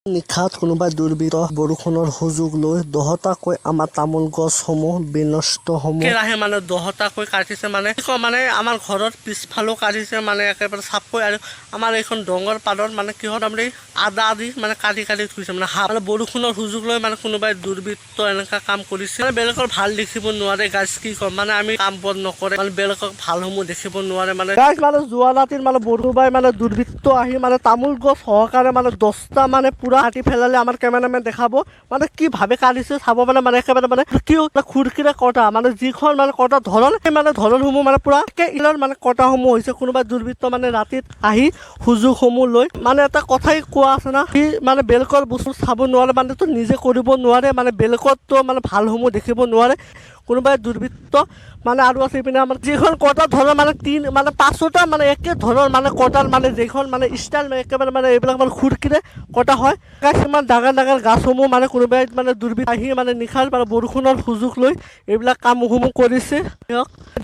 নিশাত কোনোবাই দুৰ্বৃত্ত বৰষুণৰ সুযোগ লৈ 10টাকৈ আমাৰ তামোল গছসমূহ বিনষ্টসমূহ কেৰাহে মানে 10টাকৈ কাটিছে মানে আমাৰ ঘৰৰ পিছফালেও কাটিছে মানে একেবাৰে চাপকৈ আৰু আমাৰ এইখন ডঙৰ পাৰত মানে কিহত আমি আদা আদি মানে কাটি থৈছে মানে মানে বৰষুণৰ সুযোগ লৈ মানে কোনোবাই দুৰ্বৃত্ত এনেকুৱা কাম কৰিছে মানে বেলেগৰ ভাল দেখিব নোৱাৰে গাছ কি কম মানে আমি কাম বন নকৰে মানে বেলেগক ভালসমূহ দেখিব নোৱাৰে মানে গাছ মানে যোৱা ৰাতিৰ মানে বৰষুণবাই মানে দুৰ্বৃত্ত আহি মানে তামোল গছ সহকাৰে মানে 10টা মানে পুৰা কাটি পেলালে আমাৰ কেমেৰামেন দেখাব মানে কি ভাবে কাটিছে চাব মানে একেবাৰে মানে কি খুৰকিৰে কটা মানে যিখন মানে কটা ধৰণ সেই মানে ধৰণসমূহ মানে পুৰা ইলৰ মানে কটাসমূহ হৈছে কোনোবা দুৰ্বৃত্ত মানে ৰাতিত আহি সুযোগসমূহ লৈ মানে এটা কথাই কোৱা আছে না সি মানে বেলেগৰ বস্তু চাব নোৱাৰে মানে তো নিজে কৰিব নোৱাৰে মানে বেলেগতো মানে ভালসমূহ দেখিব নোৱাৰে কোনোবাই দুৰ্বৃত্ত মানে আৰু আছে পিনে আমাৰ যিখন কটা ধৰণৰ মানে 5টা মানে একে ধৰণৰ মানে কটাৰ মানে যিখন মানে ষ্টাইল মানে একেবাৰে মানে এইবিলাক মানে খুৰকিৰে কটা হয় ইমান ডাঙৰ গাছসমূহ মানে কোনোবাই মানে দুৰ্বৃত্ত আহি মানে নিশাৰ মানে বৰষুণৰ সুযোগ লৈ এইবিলাক কামসমূহ কৰিছে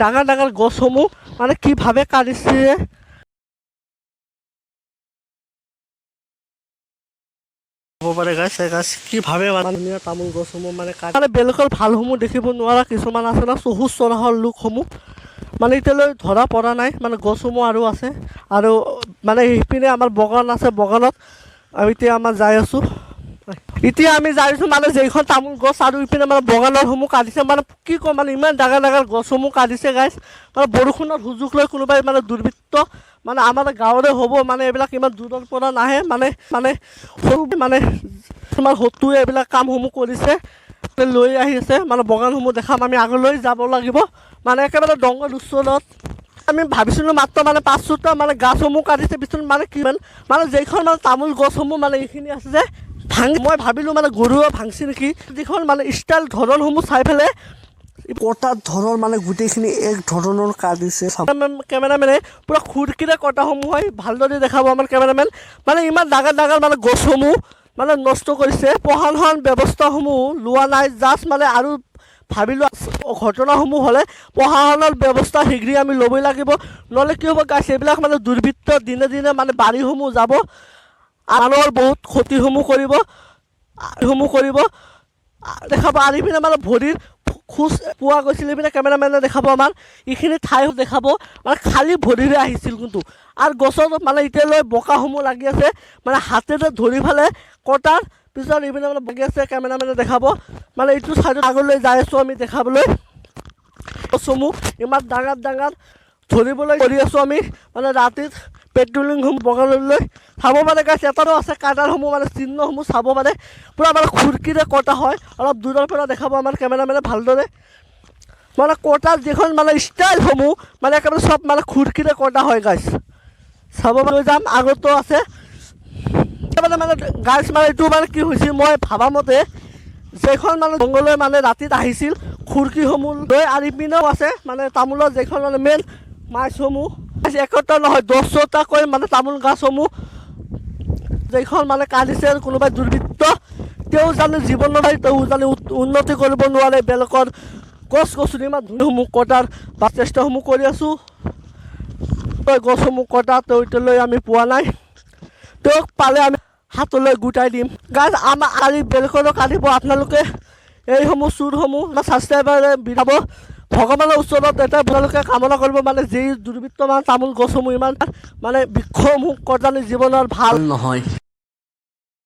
ডাঙৰ গছসমূহ মানে কিভাৱে কাটিছে কিভাৱে ধুনীয়া তামোল গছসমূহ মানে বেলেগৰ ভালসমূহ দেখিব নোৱাৰা কিছুমান আছে না চহু চৰাহৰ লোকসমূহ মানে এতিয়ালৈ ধৰা পৰা নাই মানে গছসমূহ আৰু আছে আৰু মানে সেইপিনে আমাৰ বাগান আছে বাগানত আমি এতিয়া আমাৰ যাই আছোঁ এতিয়া আমি যাই আছোঁ মানে যিখন তামোল গছ আৰু ইপিনে মানে বাগানৰসমূহ কাটিছে মানে কি ক'ম মানে ইমান ডাঙৰ গছসমূহ কাটিছে গাইছ মানে বৰষুণৰ সুযোগ লৈ কোনোবাই মানে দুৰ্বৃত্ত মানে আমাৰ গাঁৱৰে হ'ব মানে এইবিলাক ইমান দূৰৰ পৰা নাহে মানে সৰু মানে তোমাৰ হতুৱে এইবিলাক কামসমূহ কৰিছে লৈ আহিছে মানে বাগানসমূহ দেখাম আমি আগলৈ যাব লাগিব মানে একেবাৰে ডঙৰ ওচৰত আমি ভাবিছিলোঁ মাত্ৰ মানে 5টা মানে গাছসমূহ কাটিছে পিছত মানে কিমান মানে যিখন মানে তামোল গছসমূহ মানে এইখিনি আছে যে মই ভাবিলোঁ মানে গৰুৱে ভাংছি নেকি যিখন মানে ষ্টাইল ধৰণসমূহ চাই পেলাই কটাৰ ধৰণ মানে গোটেইখিনি এক ধৰণৰ কাটিছে কেমেৰামেনে পুৰা খুৰকিৰে কটাসমূহ হয় ভালদৰে দেখাব আমাৰ কেমেৰামেন মানে ইমান ডাঙৰ মানে গছসমূহ মানে নষ্ট কৰিছে প্ৰশাসন ব্যৱস্থাসমূহ লোৱা নাই জাষ্ট মানে আৰু ভাবিলোঁ ঘটনাসমূহ হ'লে প্ৰশাসনৰ ব্যৱস্থা শীঘ্ৰে আমি ল'বই লাগিব নহ'লে কি হ'ব গাইছে এইবিলাক মানে দুৰ্বৃত্ত দিনে মানে বাৰীসমূহ যাব মানুহৰ বহুত ক্ষতিসমূহ কৰিব দেখাব আনি পিনে মানে ভৰিৰ খোজ পোৱা গৈছিল এইপিনে কেমেৰামেনে দেখাব আমাৰ এইখিনি ঠাই দেখাব মানে খালী ভৰিৰে আহিছিল কিন্তু আৰু গছত মানে এতিয়ালৈ বোকাসমূহ লাগি আছে মানে হাতেৰে ধৰি পেলাই কটাৰ পিছত এইপিনে মানে লাগি আছে কেমেৰামেনে দেখাব মানে এইটো চাইডত আগলৈ যাই আছোঁ আমি দেখাবলৈ গছসমূহ ইমান ডাঙৰ ধৰিবলৈ কৰি আছোঁ আমি মানে ৰাতিত পেট্ৰলিংসমূহ বগানলৈ চাব পাৰে গাছ এটাৰো আছে কাটাৰসমূহ মানে চিহ্নসমূহ চাব পাৰে পূৰা মানে খুৰকিৰে কটা হয় অলপ দূৰৰ পৰা দেখাব আমাৰ কেমেৰামেনে ভালদৰে মানে কটাৰ যিখন মানে ষ্টাইলসমূহ মানে একেবাৰে চব মানে খুৰকিৰে কটা হয় গাছ চাব লৈ যাম আগতো আছে মানে গাছ মানে এইটো মানে কি হৈছিল মই ভাবা মতে যিখন মানে জংঘললৈ মানে ৰাতিত আহিছিল খুৰকিসমূহ লৈ আৰু পিনেও আছে মানে তামোলৰ যিখন মানে মেইন মাছসমূহ একতা নহয় 10টাকৈ মানে তামোল গাছসমূহ যিখন মানে কাটিছে কোনোবাই দুৰ্বৃত্ত তেওঁ জানে জীৱনত তেওঁ জানে উন্নতি কৰিব নোৱাৰে বেলেগৰ গছ-গছনি ইমান ধুনীয়াসমূহ কটাৰ বা চেষ্টাসমূহ কৰি আছোঁ গছসমূহ কটা তেওঁ এতিয়ালৈ আমি পোৱা নাই তেওঁক পালে আমি হাতলৈ গোটাই দিম গাছ আমাৰ আৰু বেলেগৰো কাটিব আপোনালোকে এইসমূহ চুৰসমূহ আমাৰ ছাবস্ক্ৰাইবাৰে বিধাব ভগৱানৰ ওচৰত এটা আপোনালোকে কামনা কৰিব মানে যি দুৰ্বৃত্ত মানে তামোল গছসমূহ ইমান মানে বৃক্ষসমূহ কটানি জীৱনৰ ভাল নহয়।